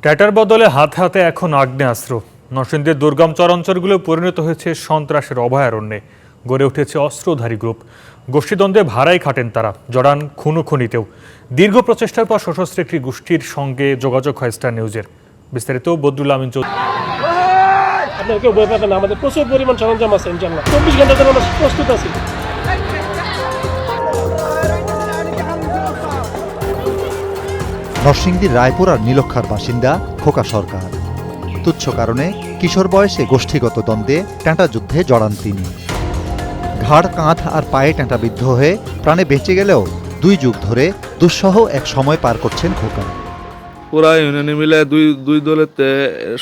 ট্যাটার বদলে হাতে হাতে এখন আগ্নেয়াস্ত্র। নরসিংদীর দুর্গম চরাঞ্চলগুলো পরিণত হয়েছে সন্ত্রাসের অভয়ারণ্যে। গড়ে উঠেছে অস্ত্রধারী গ্রুপ। গোষ্ঠীদ্বন্দ্বে ভাড়াই খাটেন তারা, জড়ান খুনোখুনিতেও। দীর্ঘ প্রচেষ্টার পর সশস্ত্র একটি গোষ্ঠীর সঙ্গে যোগাযোগ হয় স্টার নিউজের। বিস্তারিত বদরুল আমিন চৌধুরী। আপনার কেউ ভয় পাবেন না, আমাদের প্রচুর পরিমাণ সরঞ্জাম আছে, ইনশাআল্লাহ 24 ঘন্টার জন্য আমরা প্রস্তুত আছি। নরসিংদীর রায়পুরার নীলক্ষার বাসিন্দা খোকা সরকার। তুচ্ছ কারণে কিশোর বয়সে গোষ্ঠীগত দ্বন্দ্বে ট্যাঁটা যুদ্ধে জড়ান তিনি। ঘাড়, কাঁধ আর পায়ে ট্যাঁটাবিদ্ধ হয়ে প্রাণে বেঁচে গেলেও 2 যুগ ধরে দুঃসহ এক সময় পার করছেন খোকা। পুরা ইউনিয়নে মিলে দুই দলেতে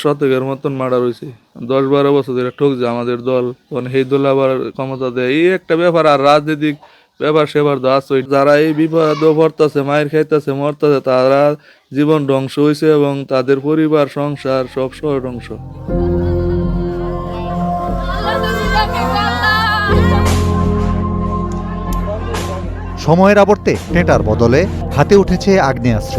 শতকের মতন মার্ডার হয়েছে। 10-12 বছর ধরে ঠকছে আমাদের দল, সেই দল আবার ক্ষমতা দেয়, এই একটা ব্যাপার। আর রাজনৈতিক ব্যাপার সেবার তো আছে। যারা এই বিপদ পড়তেছে, মায়ের খাইতেছে, মরতেছে, তারা জীবন ধ্বংস হয়েছে এবং তাদের পরিবার সংসার সব ধ্বংস। সময়ের আবর্তে টেঁটার বদলে হাতে উঠেছে আগ্নেয়াস্ত্র।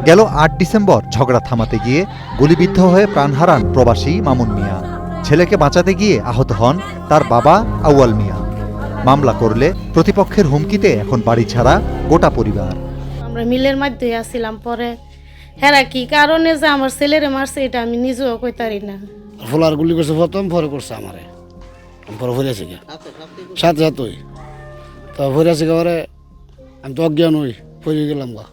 গেল 8 ডিসেম্বর ঝগড়া থামাতে গিয়ে গুলিবিদ্ধ হয়ে প্রাণ হারান প্রবাসী মামুন মিয়া। ছেলেকে বাঁচাতে গিয়ে আহত হন তার বাবা আউয়াল মিয়া। মামলা করলে প্রতিপক্ষের হুমকিতে এখন বাড়ি ছাড়া গোটা পরিবার। আমরা মিলের মধ্যে আসছিলাম, পরে হেরা কি কারণে যে আমার ছেলেরে মারছে এটা আমি নিজেও কইতারি না। ফোলার গুলি করছে প্রথম, পরে করছে আমারে, পরে ভরে আছে সাথে সাথে তো ভরে আছে পরে আমি তো অজ্ঞান হই পড়ে গেলাম গা।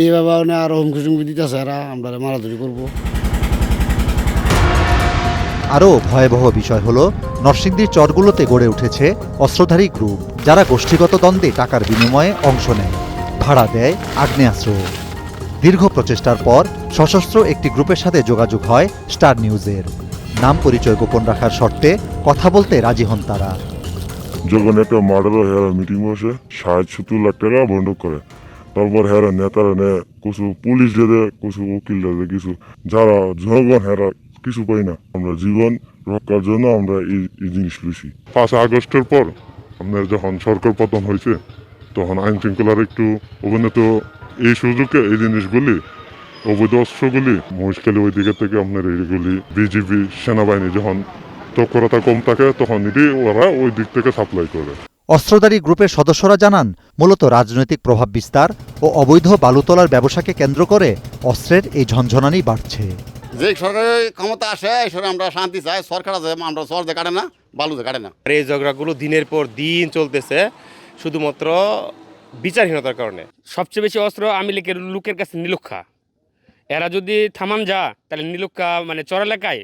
এই বাবা আরো হুমকি টুমকি দিতেছে, এরা আমরা মারাধরি করবো। আরও ভয়াবহ বিষয় হলো নরসিংদীর চরগুলোতে গড়ে উঠেছে অস্ত্রধারী গ্রুপ, যারা গোষ্ঠীগত দ্বন্দ্বে টাকার বিনিময়ে অংশ নেয়, ভাড়া দেয় আগ্নেয়াস্ত্র। দীর্ঘ প্রচেষ্টার পর সশস্ত্র একটি গ্রুপের সাথে যোগাযোগ হয় স্টার নিউজের। নাম পরিচয় গোপন রাখার শর্তে কথা বলতে রাজি হন তারা। যখন একটা মডেল হেরা মিটিং বসে 60-70 লাখ টাকা বন্ধক করে, তারপর হেরা নেতারা নেয় কিছু, পুলিশ দেয় কিছু, উকিল দেয় কিছু, যারা জনগণ হেরা কিছু পাই না। আমরা জীবন রক্ষার জন্য আমরা এই জিনিস লুছি। 5 আগস্টের পর আপনার যখন সরকার পতন হয়েছে, তখন আইন শৃঙ্খলার একটু অবনত, এই সুযোগে এই জিনিসগুলি, অবৈধ অস্ত্রগুলি মহিষখালী ওই দিকে থেকে আপনার এইগুলি বিজিবি সেনাবাহিনী যখন তৎপরতা কম থাকে, তখন ওরা ওই দিক থেকে সাপ্লাই করে। অস্ত্রধারী গ্রুপের সদস্যরা জানান, মূলত রাজনৈতিক প্রভাব বিস্তার ও অবৈধ বালু তোলার ব্যবসাকে কেন্দ্র করে অস্ত্রের এই ঝনঝনানি বাড়ছে। যে সরকারের ক্ষমতা আসে সরে আমরা শান্তি চাই, সরকার আছে আমরা সরজে কাটে না, বালুতে কাটে না। এই ঝগড়াগুলো দিনের পর দিন চলতেছে শুধুমাত্র বিচারহীনতার কারণে। সবচেয়ে বেশি অস্ত্র আওয়ামী লীগের লোকের কাছে নীলক্ষা। এরা যদি থামান যা, তাহলে নীলক্ষা মানে চর এলাকায়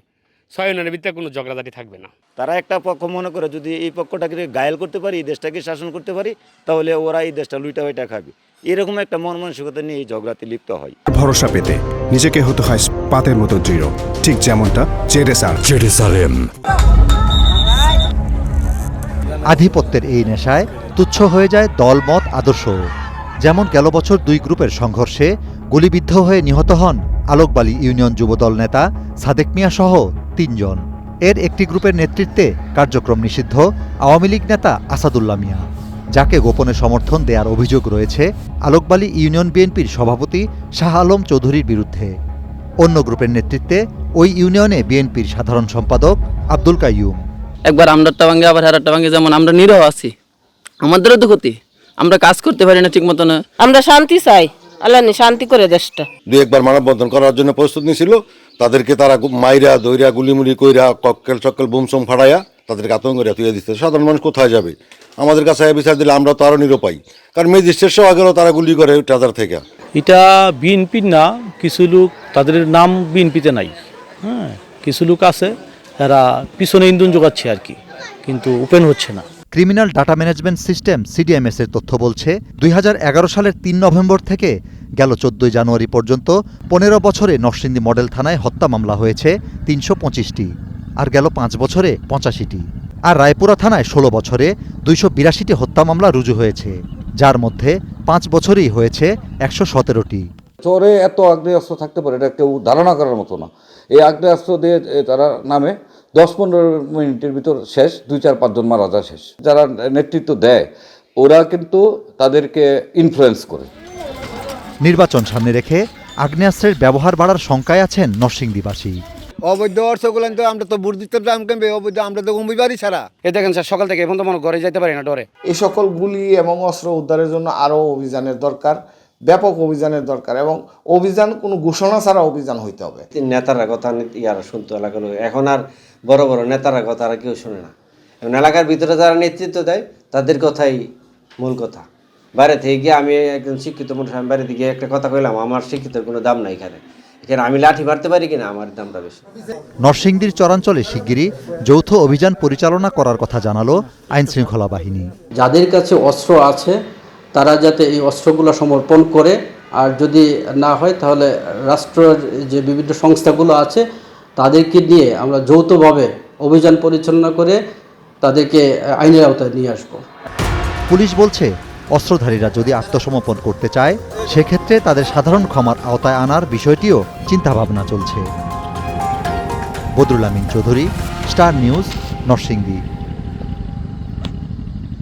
6 ইউনিয়নের ভিতরে কোনো ঝগড়াঝাটি থাকবে না। তারা একটা পক্ষ মনে করে যদি এই পক্ষটাকে ঘায়েল করতে পারি, এই দেশটাকে শাসন করতে পারি, তাহলে ওরা এই দেশটা লুইটা হইটা খাবে। এরকম একটা মন মানসিকতা নিয়ে এই ঝগড়াতে লিপ্ত হয়। ভরসা পেতে নিজেকে হতে হয় পাতের মতো দৃঢ়, ঠিক যেমনটা জেরুসালেম। আধিপত্যের এই নেশায় তুচ্ছ হয়ে যায় দলমত আদর্শ। যেমন গেল বছর 2 গ্রুপের সংঘর্ষে গুলিবিদ্ধ হয়ে নিহত হন আলোকবালী ইউনিয়ন যুবদল নেতা সাদেক মিয়া সহ 3 জন। এর একটি গ্রুপের নেতৃত্বে কার্যক্রম নিষিদ্ধ আওয়ামী লীগ নেতা আসাদুল্লাহ মিয়া, যাকে গোপনে সমর্থন দেওয়ার অভিযোগ রয়েছে আলোকবালী ইউনিয়ন বিএনপির সভাপতি শাহ আলম চৌধুরীর বিরুদ্ধে। অন্য গ্রুপের নেতৃত্বে ওই ইউনিয়নে বিএনপির সাধারণ সম্পাদক আব্দুল কাইয়ুম। একবার আমরারটা ভাঙে আবার হারারটা ভাঙে, যেমন আমরা নিরহ আছি, আমাদেরও তো ক্ষতি, আমরা কাজ করতে পারি না ঠিক মতো না। আমরা শান্তি চাই, আল্লাহ শান্তি করে দেশটা। 2-1 বার মানববন্ধন করার জন্য প্রস্তুত নিয়েছিল, তাদেরকে তারা মাইরা দইরা গুলিমুলি কইরা ককটেল চক্কেল বুমসুম ফাটাইয়া তাদেরকে আতঙ্ক করে তুলে দিচ্ছে। সাধারণ মানুষ কোথায় যাবে? আমাদের কাছে বিচার দিলে আমরা তো আরও নিরুপায়, কারণ ম্যাজিস্ট্রেট সহ আগেও তারা গুলি করে ট্রাজার থেকে। এটা বিএনপির না, কিছু লোক তাদের নাম বিএনপিতে নাই, হ্যাঁ, কিছু লোক আছে এরা পিছনে ইন্ধন যোগাচ্ছে আর কি, কিন্তু ওপেন হচ্ছে না। Criminal data management system CDMS এর তথ্য বলছে 2011 সালের 3 নভেম্বর থেকে গেল 14 জানুয়ারি পর্যন্ত 15 বছরে নরসিংদী মডেল থানায় হত্যা মামলা হয়েছে 325টি, আর গেল 5 বছরে 85টি। আর রায়পুরা থানায় 16 বছরে 282টি হত্যা মামলা রুজু হয়েছে, যার মধ্যে 5 বছরেই হয়েছে 117টি। চরে এত আগ্নেয়াস্ত্র থাকতে পারে এটা কেউ ধারণা করার মতো না। এই আগ্নেয়াস্ত্র দিয়ে তারা নামে 10-15 মিনিটের ভিতর শেষ, 2-4-5 জন মারা যায় শেষ। যারা নেতৃত্ব দেয় ওরা কিন্তু তাদেরকে ইনফ্লুয়েন্স করে। নির্বাচন সামনে রেখে আগ্নেয়াস্ত্রের ব্যবহার বাড়ার শঙ্কায় আছেন নরসিংদীবাসী। অবৈধ অর্থগুলো তো আমরা তো বুঝ দিতে দাম কেমবে অবৈধ আমরা তো কমবিবারই ছাড়া এ দেখেন স্যার সকাল থেকে এখন তো মনে ঘরে যেতে পারি না ডরে। এই সকল গুলি এবং অস্ত্র উদ্ধারের জন্য আরও অভিযানের দরকার, ব্যাপক অভিযানের দরকার, এবং অভিযান কোনো ঘোষণা ছাড়া অভিযান হইতে হবে। নেতারা কথা ইয়ারা শুনতে এলাকার লোক, এখন আর বড় বড় নেতারা কথা আর কেউ শোনে না। এখন এলাকার ভিতরে যারা নেতৃত্ব দেয় তাদের কথাই মূল কথা। বাইরে থেকে গিয়ে আমি একজন শিক্ষিত মানুষ, আমি বাইরে থেকে একটা কথা কইলাম, আমার শিক্ষিতের কোনো দাম নাই এখানে। এখানে আমি লাঠি মারতে পারি কিনা, আমার দামটা বেশি। নরসিংদীর চরাঞ্চলে শিগগিরই যৌথ অভিযান পরিচালনা করার কথা জানালো আইনশৃঙ্খলা বাহিনী। যাদের কাছে অস্ত্র আছে তারা যাতে এই অস্ত্রগুলো সমর্পণ করে, আর যদি না হয় তাহলে রাষ্ট্রের যে বিভিন্ন সংস্থাগুলো আছে তাদেরকে নিয়ে আমরা যৌথভাবে অভিযান পরিচালনা করে তাদেরকে আইনের আওতায় নিয়ে আসব। পুলিশ বলছে, অস্ত্রধারীরা যদি আত্মসমর্পণ করতে চায় সেক্ষেত্রে তাদের সাধারণ ক্ষমার আওতায় আনার বিষয়টিও চিন্তাভাবনা চলছে। বদরুল আমিন চৌধুরী, স্টার নিউজ, নরসিংদী।